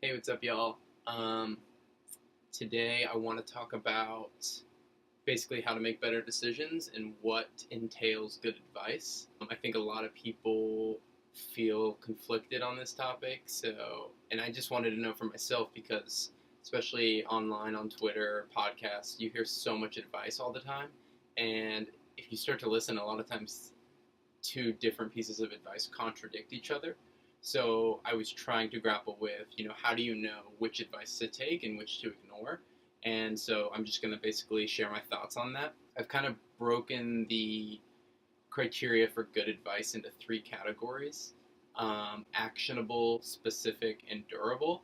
Hey, what's up, y'all? Um, Today I want to talk about basically how to make better decisions and what entails good advice. I think a lot of people feel conflicted on this topic, and I just wanted to know for myself because, especially online, on Twitter, podcasts, you hear so much advice all the time, and if you start to listen, a lot of times two different pieces of advice contradict each other. So I was trying to grapple with, how do you know which advice to take and which to ignore? And so I'm just going to basically share my thoughts on that. I've kind of broken the criteria for good advice into three categories: actionable, specific, and durable.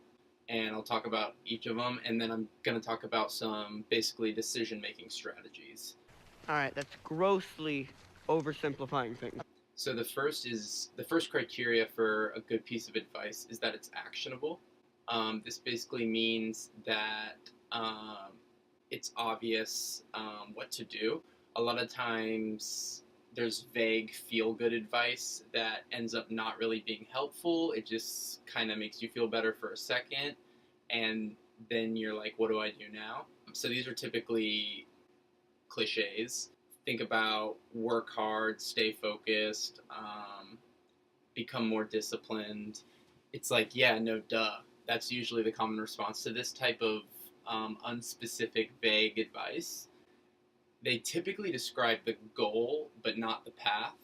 And I'll talk about each of them, and then I'm going to talk about some basically decision making strategies. All right, that's grossly oversimplifying things. So the first criteria for a good piece of advice is that it's actionable. This basically means that it's obvious what to do. A lot of times there's vague feel good advice that ends up not really being helpful. It just kind of makes you feel better for a second, and then you're like, what do I do now? So these are typically cliches. Think about work hard, stay focused, become more disciplined. It's like, yeah, no, duh. That's usually the common response to this type of unspecific, vague advice. They typically describe the goal, but not the path,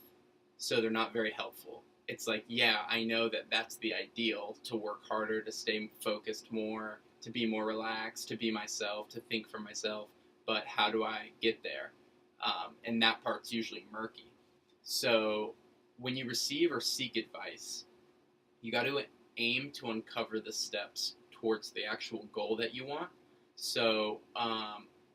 so they're not very helpful. It's like, yeah, I know that that's the ideal, to work harder, to stay focused more, to be more relaxed, to be myself, to think for myself, but how do I get there? And that part's usually murky. So when you receive or seek advice, you got to aim to uncover the steps towards the actual goal that you want. So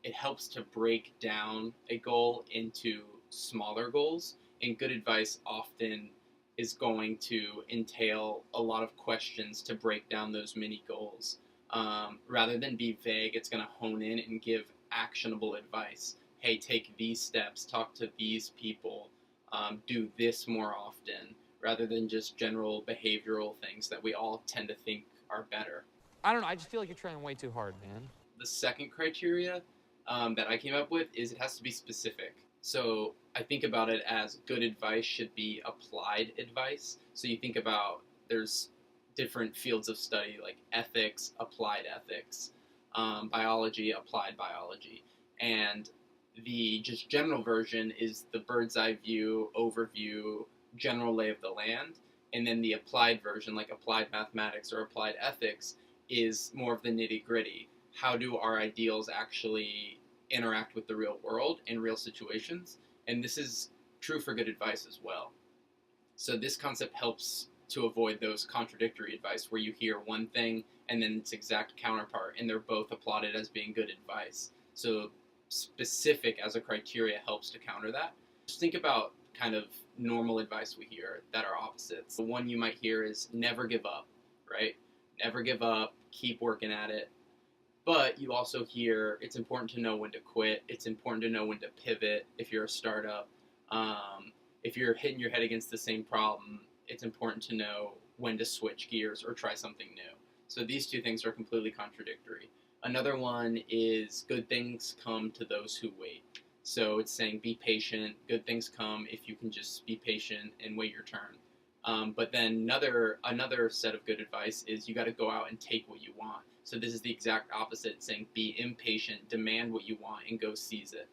it helps to break down a goal into smaller goals, and good advice often is going to entail a lot of questions to break down those mini goals. Rather than be vague, it's going to hone in and give actionable advice. Hey, take these steps, talk to these people, do this more often, rather than just general behavioral things that we all tend to think are better. I don't know. I just feel like you're trying way too hard, man. The second criteria that I came up with is it has to be specific. So I think about it as good advice should be applied advice. So you think about there's different fields of study like ethics, applied ethics, biology, applied biology, and the just general version is the bird's eye view, overview, general lay of the land, and then the applied version, like applied mathematics or applied ethics, is more of the nitty gritty. How do our ideals actually interact with the real world in real situations? And this is true for good advice as well. So this concept helps to avoid those contradictory advice where you hear one thing and then its exact counterpart, and they're both applauded as being good advice. So specific as a criteria helps to counter that. Just think about kind of normal advice we hear that are opposites. The one you might hear is never give up, right? Never give up, keep working at it. But you also hear it's important to know when to quit. It's important to know when to pivot if you're a startup. If you're hitting your head against the same problem, it's important to know when to switch gears or try something new. So these two things are completely contradictory. Another one is good things come to those who wait. So it's saying be patient. Good things come if you can just be patient and wait your turn. But then another set of good advice is you got to go out and take what you want. So this is the exact opposite, saying be impatient, demand what you want, and go seize it.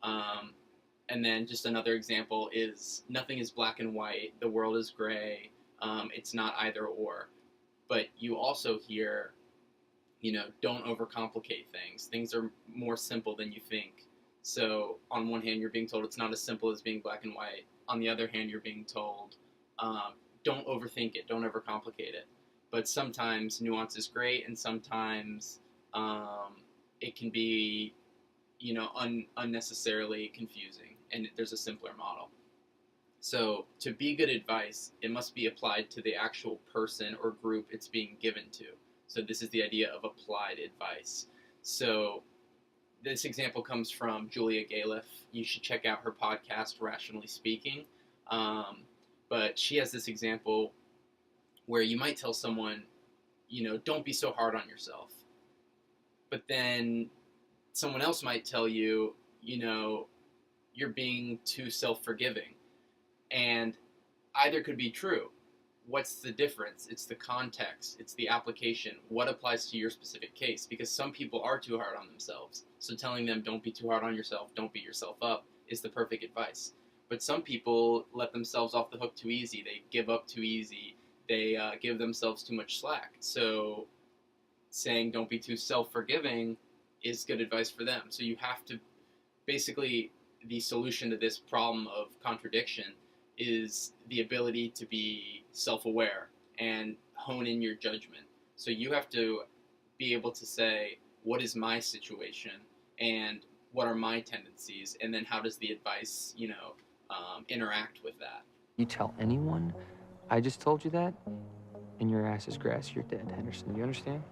And then just another example is nothing is black and white. The world is gray. It's not either or. But you also hear, don't overcomplicate things. Things are more simple than you think. So on one hand, you're being told it's not as simple as being black and white. On the other hand, you're being told, don't overthink it, don't overcomplicate it. But sometimes nuance is great, and sometimes it can be, unnecessarily confusing, and there's a simpler model. So to be good advice, it must be applied to the actual person or group it's being given to. So this is the idea of applied advice. So this example comes from Julia Galef. You should check out her podcast, Rationally Speaking. But she has this example where you might tell someone, don't be so hard on yourself. But then someone else might tell you, you're being too self-forgiving. And either could be true. What's the difference? It's the context. It's the application. What applies to your specific case? Because some people are too hard on themselves. So telling them don't be too hard on yourself, don't beat yourself up is the perfect advice. But some people let themselves off the hook too easy. They give up too easy. They give themselves too much slack. So saying don't be too self-forgiving is good advice for them. So you have to, basically, the solution to this problem of contradiction is the ability to be self-aware and hone in your judgment. So you have to be able to say, what is my situation and what are my tendencies, and then how does the advice, interact with that. You tell anyone I just told you that, and your ass is grass, you're dead, Henderson. You understand?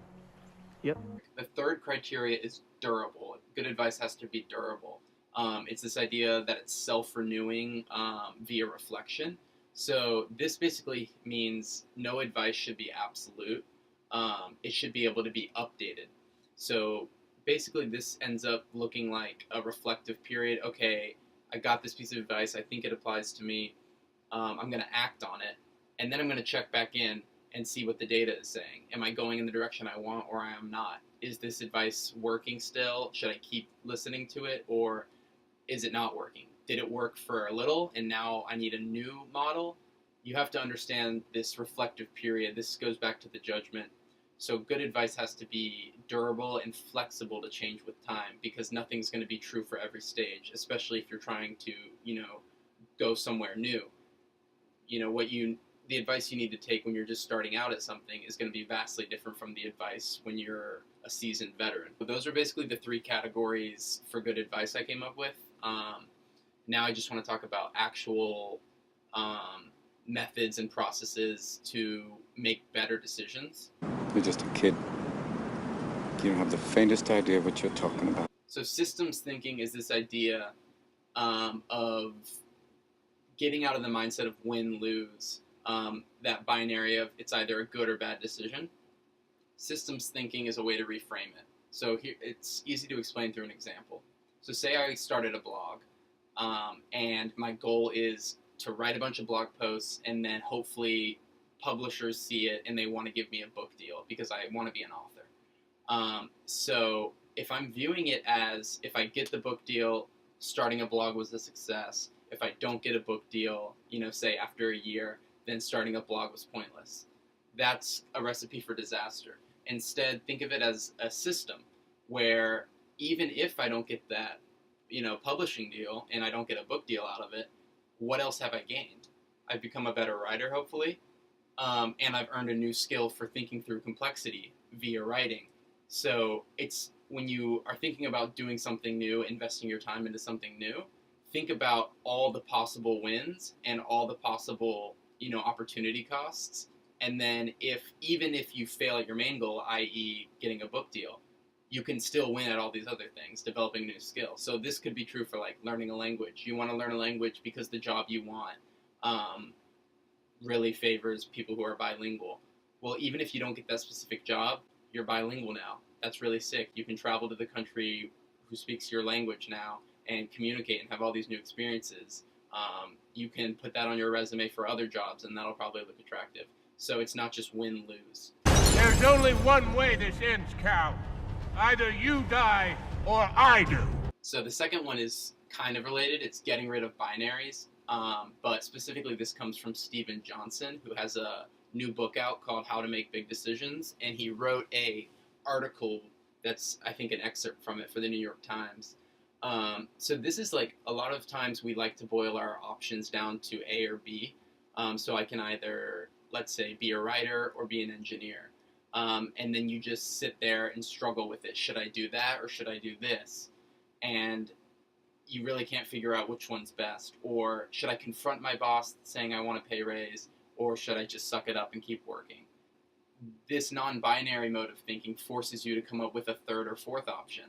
Yep. The third criteria is durable. Good advice has to be durable. It's this idea that it's self-renewing via reflection. So this basically means no advice should be absolute. It should be able to be updated. So basically this ends up looking like a reflective period. Okay, I got this piece of advice. I think it applies to me. I'm going to act on it. And then I'm going to check back in and see what the data is saying. Am I going in the direction I want, or I am not? Is this advice working still? Should I keep listening to it, or is it not working? Did it work for a little and now I need a new model? You have to understand this reflective period. This goes back to the judgment. So good advice has to be durable and flexible to change with time, because nothing's going to be true for every stage, especially if you're trying to, go somewhere new. The advice you need to take when you're just starting out at something is going to be vastly different from the advice when you're a seasoned veteran. But those are basically the three categories for good advice I came up with. Now I just want to talk about actual methods and processes to make better decisions. You're just a kid. You don't have the faintest idea what you're talking about. So systems thinking is this idea of getting out of the mindset of win-lose, that binary of it's either a good or bad decision. Systems thinking is a way to reframe it. So here, it's easy to explain through an example. So say I started a blog, and my goal is to write a bunch of blog posts, and then hopefully publishers see it and they want to give me a book deal because I want to be an author. So if I'm viewing it as, if I get the book deal, starting a blog was a success. If I don't get a book deal, say after a year, then starting a blog was pointless. That's a recipe for disaster. Instead, think of it as a system where even if I don't get that, publishing deal and I don't get a book deal out of it, what else have I gained? I've become a better writer, hopefully, and I've earned a new skill for thinking through complexity via writing. So it's when you are thinking about doing something new, investing your time into something new, think about all the possible wins and all the possible, opportunity costs. And then even if you fail at your main goal, i.e. getting a book deal, you can still win at all these other things, developing new skills. So this could be true for learning a language. You want to learn a language because the job you want really favors people who are bilingual. Well, even if you don't get that specific job, you're bilingual now. That's really sick. You can travel to the country who speaks your language now and communicate and have all these new experiences. You can put that on your resume for other jobs, and that'll probably look attractive. So it's not just win-lose. There's only one way this ends, Cal. Either you die or I do. So the second one is kind of related. It's getting rid of binaries. But specifically, this comes from Steven Johnson, who has a new book out called How to Make Big Decisions. And he wrote a article that's, I think, an excerpt from it for the New York Times. So this is a lot of times we like to boil our options down to A or B. So I can either, let's say, be a writer or be an engineer. And then you just sit there and struggle with it. Should I do that or should I do this? And you really can't figure out which one's best. Or should I confront my boss saying I want a pay raise, or should I just suck it up and keep working? This non-binary mode of thinking forces you to come up with a third or fourth option.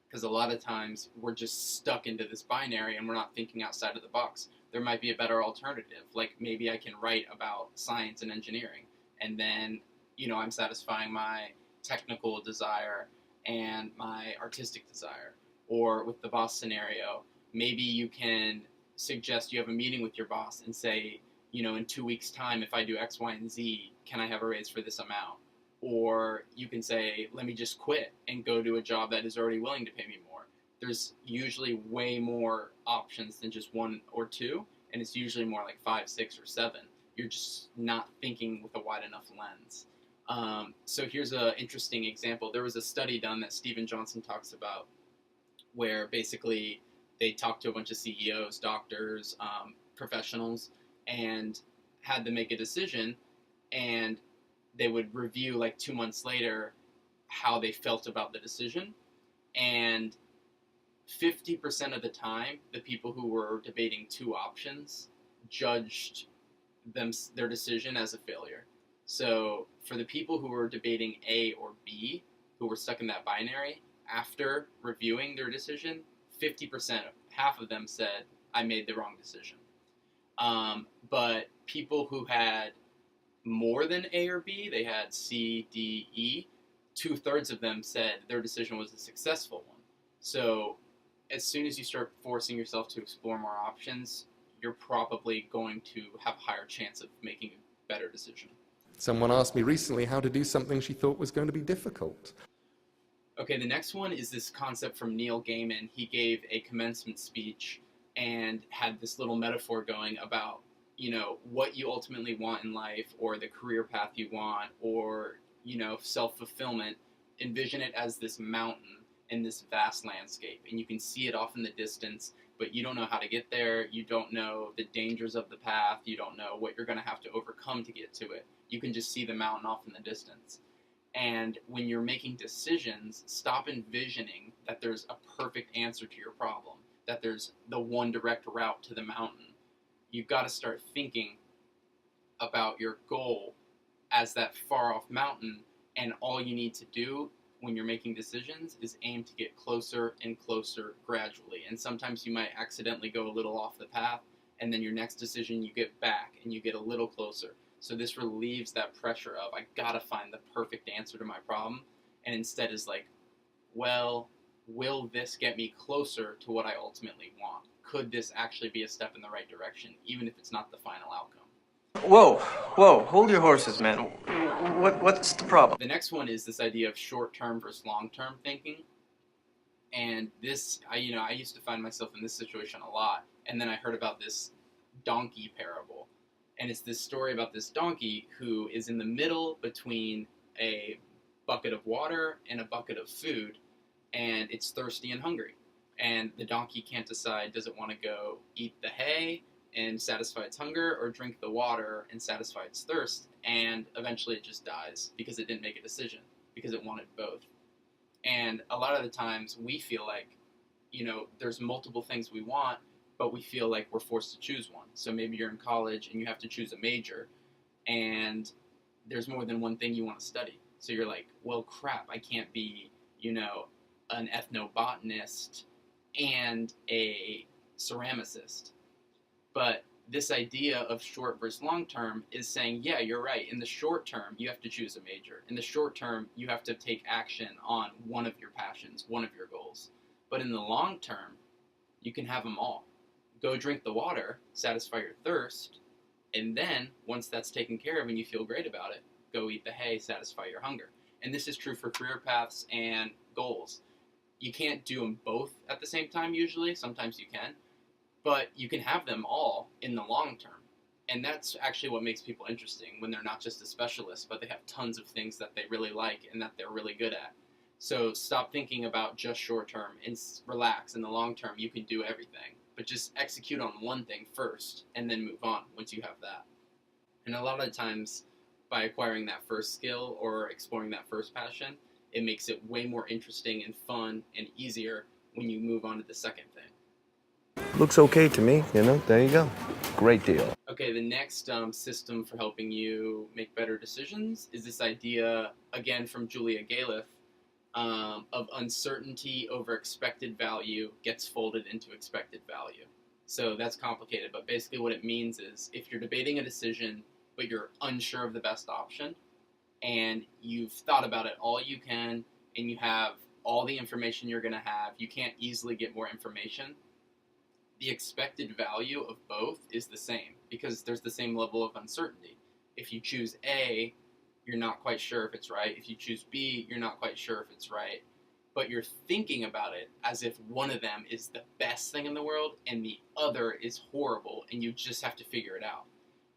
Because a lot of times we're just stuck into this binary and we're not thinking outside of the box. There might be a better alternative. Like maybe I can write about science and engineering, and then I'm satisfying my technical desire and my artistic desire. Or with the boss scenario, maybe you can suggest you have a meeting with your boss and say, in 2 weeks' time, if I do X, Y, and Z, can I have a raise for this amount? Or you can say, let me just quit and go to a job that is already willing to pay me more. There's usually way more options than just one or two, and it's usually more like 5, 6, or 7. You're just not thinking with a wide enough lens. So here's an interesting example. There was a study done that Stephen Johnson talks about where basically they talked to a bunch of CEOs, doctors, professionals, and had them make a decision, and they would review like 2 months later how they felt about the decision. And 50% of the time, the people who were debating 2 options judged their decision as a failure. So for the people who were debating A or B, who were stuck in that binary, after reviewing their decision, 50%, half of them said, I made the wrong decision. But people who had more than A or B, they had C, D, E, 2/3 of them said their decision was a successful one. So as soon as you start forcing yourself to explore more options, you're probably going to have a higher chance of making a better decision. Someone asked me recently how to do something she thought was going to be difficult. Okay, the next one is this concept from Neil Gaiman. He gave a commencement speech and had this little metaphor going about, what you ultimately want in life, or the career path you want, or, self-fulfillment. Envision it as this mountain in this vast landscape, and you can see it off in the distance, but you don't know how to get there. You don't know the dangers of the path. You don't know what you're going to have to overcome to get to it. You can just see the mountain off in the distance. And when you're making decisions, stop envisioning that there's a perfect answer to your problem, that there's the one direct route to the mountain. You've got to start thinking about your goal as that far off mountain, and all you need to do when you're making decisions is aim to get closer and closer gradually. And sometimes you might accidentally go a little off the path, and then your next decision you get back and you get a little closer. So this relieves that pressure of, I gotta find the perfect answer to my problem, and instead is like, well, will this get me closer to what I ultimately want? Could this actually be a step in the right direction, even if it's not the final outcome? Whoa, hold your horses, man. What's the problem? The next one is this idea of short-term versus long-term thinking. And this, I used to find myself in this situation a lot, and then I heard about this donkey parable. And it's this story about this donkey who is in the middle between a bucket of water and a bucket of food, and it's thirsty and hungry. And the donkey can't decide, does it want to go eat the hay and satisfy its hunger, or drink the water and satisfy its thirst? And eventually it just dies because it didn't make a decision, because it wanted both. And a lot of the times we feel like, there's multiple things we want, but we feel like we're forced to choose one. So maybe you're in college and you have to choose a major, and there's more than one thing you want to study. So you're like, well, crap, I can't be, an ethnobotanist and a ceramicist. But this idea of short versus long term is saying, yeah, you're right. In the short term, you have to choose a major. In the short term, you have to take action on one of your passions, one of your goals. But in the long term, you can have them all. Go drink the water, satisfy your thirst, and then, once that's taken care of and you feel great about it, go eat the hay, satisfy your hunger. And this is true for career paths and goals. You can't do them both at the same time usually. Sometimes you can. But you can have them all in the long term. And that's actually what makes people interesting, when they're not just a specialist, but they have tons of things that they really like and that they're really good at. So stop thinking about just short term and relax. In the long term, you can do everything. But just execute on one thing first and then move on once you have that. And a lot of the times, by acquiring that first skill or exploring that first passion, it makes it way more interesting and fun and easier when you move on to the second thing. Looks okay to me, there you go. Great deal. Okay, the next system for helping you make better decisions is this idea, again from Julia Galef, of uncertainty over expected value gets folded into expected value. So that's complicated, but basically what it means is if you're debating a decision but you're unsure of the best option, and you've thought about it all you can, and you have all the information you're going to have, you can't easily get more information, the expected value of both is the same because there's the same level of uncertainty. If you choose A, you're not quite sure if it's right. If you choose B, you're not quite sure if it's right. But you're thinking about it as if one of them is the best thing in the world and the other is horrible, and you just have to figure it out.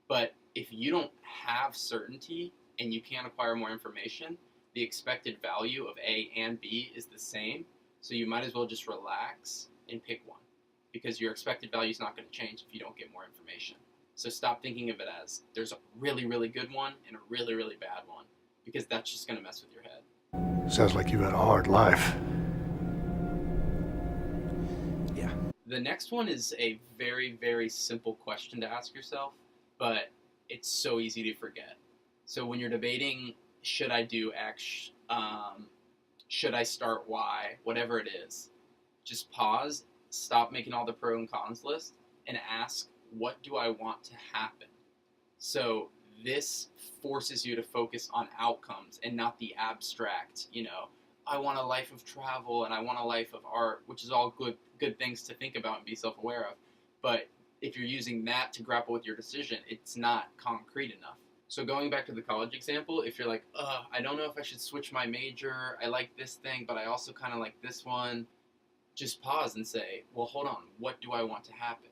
But if you don't have certainty and you can't acquire more information, the expected value of A and B is the same, so you might as well just relax and pick one, because your expected value is not going to change if you don't get more information. So stop thinking of it as there's a really, really good one and a really, really bad one, because that's just going to mess with your head. Sounds like you've had a hard life. Yeah. The next one is a very, very simple question to ask yourself, but it's so easy to forget. So when you're debating, should I do X, should I start Y, whatever it is, just pause, stop making all the pro and cons list, and ask, what do I want to happen? So this forces you to focus on outcomes and not the abstract, I want a life of travel and I want a life of art, which is all good things to think about and be self-aware of. But if you're using that to grapple with your decision, it's not concrete enough. So going back to the college example, if you're like, I don't know if I should switch my major, I like this thing, but I also kind of like this one, just pause and say, well, hold on, what do I want to happen?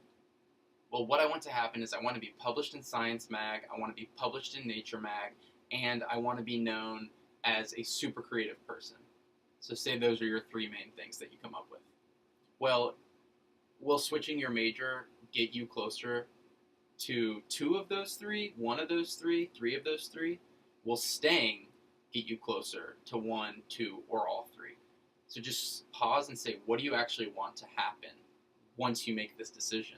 Well, what I want to happen is I want to be published in Science Mag, I want to be published in Nature Mag, and I want to be known as a super creative person. So say those are your three main things that you come up with. Well, will switching your major get you closer to two of those three, one of those three, three of those three? Will staying get you closer to one, two, or all three? So just pause and say, what do you actually want to happen once you make this decision?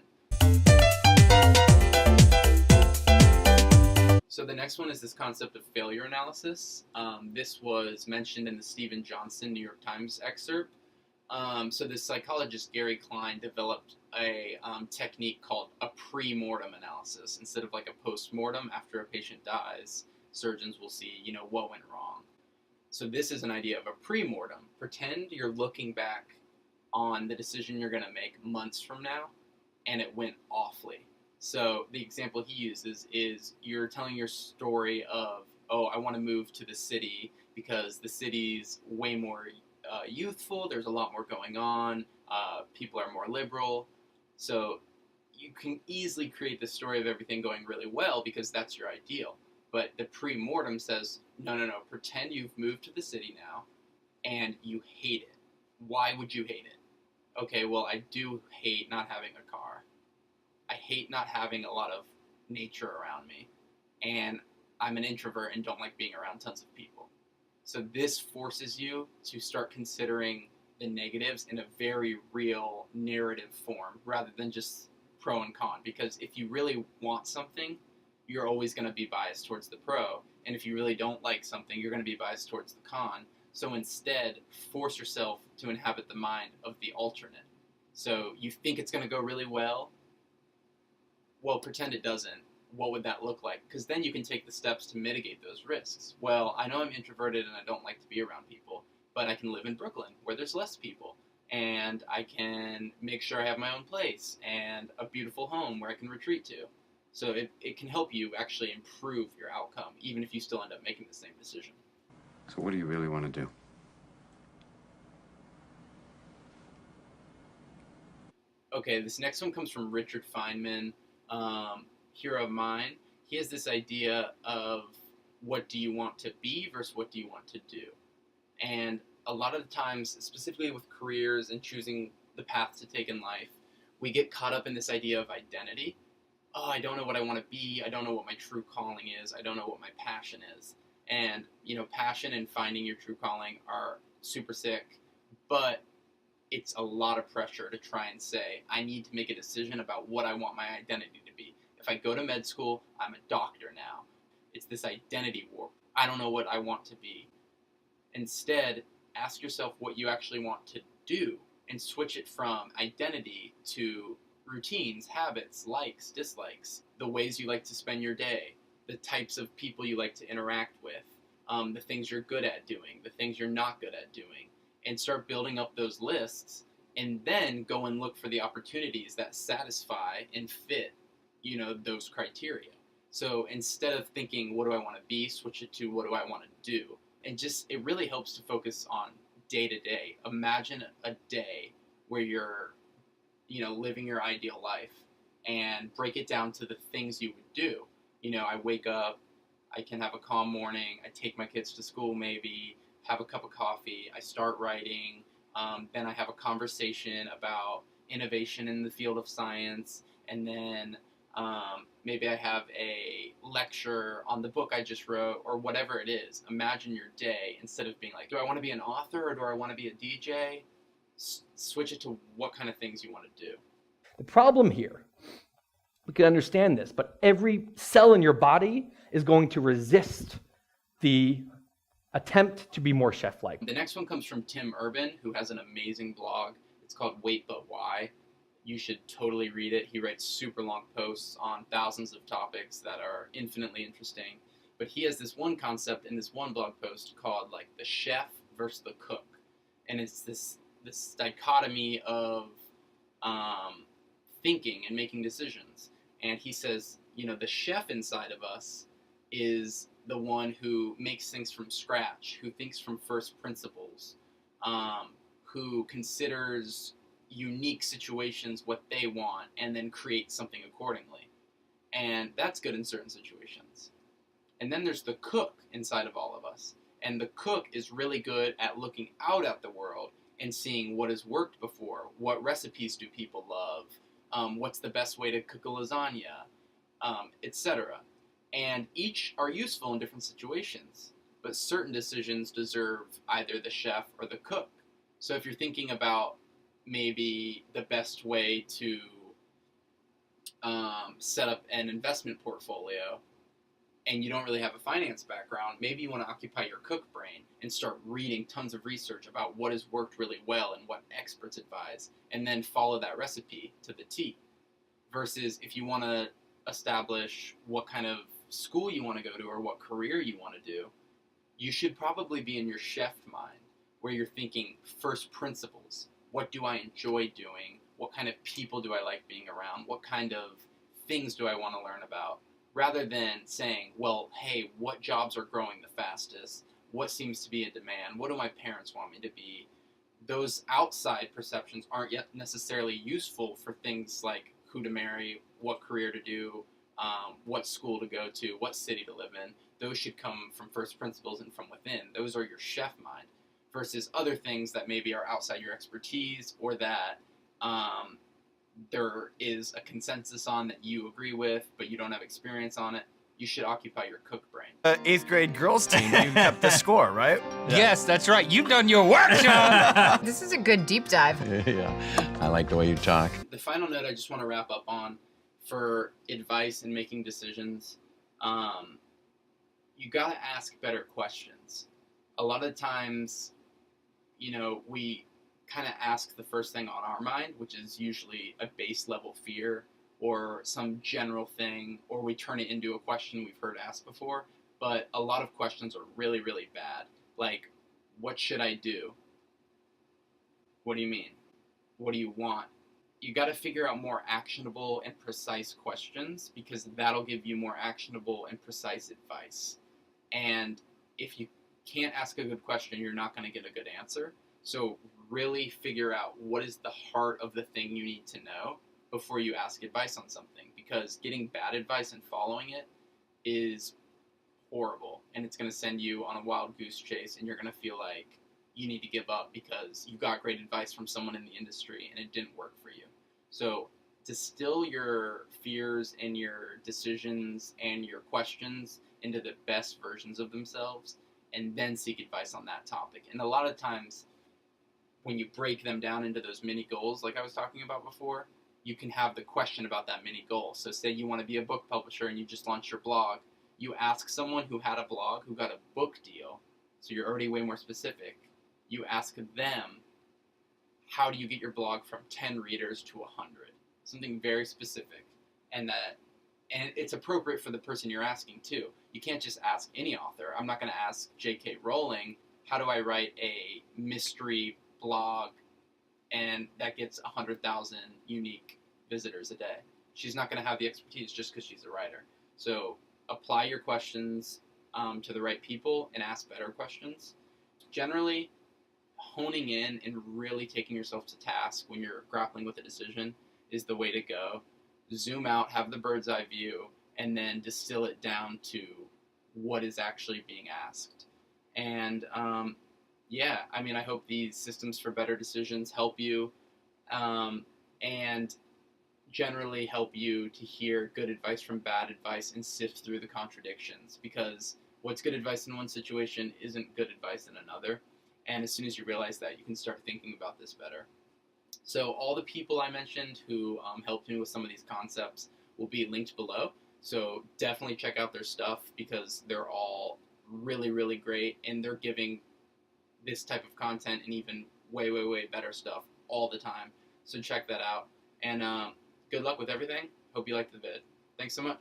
So the next one is this concept of failure analysis. This was mentioned in the Stephen Johnson New York Times excerpt. So this psychologist, Gary Klein, developed a technique called a pre-mortem analysis. Instead of like a post-mortem after a patient dies, surgeons will see, what went wrong. So this is an idea of a pre-mortem. Pretend you're looking back on the decision you're going to make months from now, and it went awfully. So the example he uses is you're telling your story of, I want to move to the city because the city's way more youthful, there's a lot more going on, people are more liberal. So you can easily create the story of everything going really well because that's your ideal. But the pre-mortem says, no, pretend you've moved to the city now and you hate it. Why would you hate it? Okay, well, I do hate not having a car. I hate not having a lot of nature around me. And I'm an introvert and don't like being around tons of people. So this forces you to start considering the negatives in a very real narrative form rather than just pro and con. Because if you really want something, you're always going to be biased towards the pro. And if you really don't like something, you're going to be biased towards the con. So instead, force yourself to inhabit the mind of the alternate. So you think it's going to go really well. Well, pretend it doesn't. What would that look like? Because then you can take the steps to mitigate those risks. Well, I know I'm introverted and I don't like to be around people, but I can live in Brooklyn where there's less people. And I can make sure I have my own place and a beautiful home where I can retreat to. So it can help you actually improve your outcome, even if you still end up making the same decision. So what do you really want to do? Okay, this next one comes from Richard Feynman, hero of mine. He has this idea of what do you want to be versus what do you want to do. And a lot of the times, specifically with careers and choosing the path to take in life, we get caught up in this idea of identity. I don't know what I want to be. I don't know what my true calling is. I don't know what my passion is. And, passion and finding your true calling are super sick, but it's a lot of pressure to try and say, I need to make a decision about what I want my identity to be. If I go to med school, I'm a doctor now. It's this identity warp. I don't know what I want to be. Instead, ask yourself what you actually want to do and switch it from identity to routines, habits, likes, dislikes, the ways you like to spend your day, the types of people you like to interact with, the things you're good at doing, the things you're not good at doing, and start building up those lists, and then go and look for the opportunities that satisfy and fit, those criteria. So instead of thinking, what do I want to be, switch it to what do I want to do? And it really helps to focus on day to day. Imagine a day where you're, living your ideal life, and break it down to the things you would do. I wake up, I can have a calm morning, I take my kids to school maybe, have a cup of coffee, I start writing, then I have a conversation about innovation in the field of science, and then maybe I have a lecture on the book I just wrote, or whatever it is. Imagine your day, instead of being like, do I want to be an author or do I want to be a DJ? Switch it to what kind of things you want to do. The problem here, we can understand this, but every cell in your body is going to resist the attempt to be more chef-like. The next one comes from Tim Urban, who has an amazing blog. It's called Wait But Why. You should totally read it. He writes super long posts on thousands of topics that are infinitely interesting. But he has this one concept in this one blog post called like the chef versus the cook. And it's this dichotomy of thinking and making decisions. And he says, the chef inside of us is the one who makes things from scratch, who thinks from first principles, who considers unique situations what they want, and then creates something accordingly. And that's good in certain situations. And then there's the cook inside of all of us. And the cook is really good at looking out at the world and seeing what has worked before, what recipes do people love, what's the best way to cook a lasagna, etc. And each are useful in different situations, but certain decisions deserve either the chef or the cook. So if you're thinking about maybe the best way to set up an investment portfolio, and you don't really have a finance background, maybe you want to occupy your cook brain and start reading tons of research about what has worked really well and what experts advise, and then follow that recipe to the T. Versus if you want to establish what kind of school you want to go to or what career you want to do, you should probably be in your chef mind, where you're thinking first principles. What do I enjoy doing? What kind of people do I like being around? What kind of things do I want to learn about? Rather than saying, well, hey, what jobs are growing the fastest? What seems to be in demand? What do my parents want me to be? Those outside perceptions aren't yet necessarily useful for things like who to marry, what career to do, what school to go to, what city to live in. Those should come from first principles and from within. Those are your chef mind. Versus other things that maybe are outside your expertise, or that there is a consensus on that you agree with, but you don't have experience on it. You should occupy your cook brain. 8th grade girls team, you kept the score, right? Yes, that's right. You've done your work, John. This is a good deep dive. Yeah, I like the way you talk. The final note I just want to wrap up on for advice in making decisions, you got to ask better questions. A lot of times, we kind of ask the first thing on our mind, which is usually a base level fear or some general thing, or we turn it into a question we've heard asked before. But a lot of questions are really, really bad. Like, what should I do? What do you mean? What do you want? You got to figure out more actionable and precise questions, because that'll give you more actionable and precise advice. And if you can't ask a good question, you're not going to get a good answer. So really figure out what is the heart of the thing you need to know before you ask advice on something, because getting bad advice and following it is horrible, and it's going to send you on a wild goose chase, and you're going to feel like you need to give up because you got great advice from someone in the industry and it didn't work for you. So distill your fears and your decisions and your questions into the best versions of themselves, and then seek advice on that topic. And a lot of times, when you break them down into those mini goals, like I was talking about before, you can have the question about that mini goal. So say you want to be a book publisher and you just launched your blog. You ask someone who had a blog, who got a book deal, so you're already way more specific. You ask them, how do you get your blog from 10 readers to 100? Something very specific. And it's appropriate for the person you're asking too. you can't just ask any author. I'm not going to ask J.K. Rowling, how do I write a mystery blog and that gets 100,000 unique visitors a day? She's not going to have the expertise just because she's a writer. So apply your questions to the right people and ask better questions. Generally, honing in and really taking yourself to task when you're grappling with a decision is the way to go. Zoom out, have the bird's eye view, and then distill it down to what is actually being asked. And yeah, I mean, I hope these systems for better decisions help you and generally help you to hear good advice from bad advice and sift through the contradictions, because what's good advice in one situation isn't good advice in another. And as soon as you realize that, you can start thinking about this better. So all the people I mentioned who helped me with some of these concepts will be linked below. So definitely check out their stuff because they're all really, really great. And they're giving this type of content and even way, way, way better stuff all the time. So check that out. And good luck with everything. Hope you liked the vid. Thanks so much.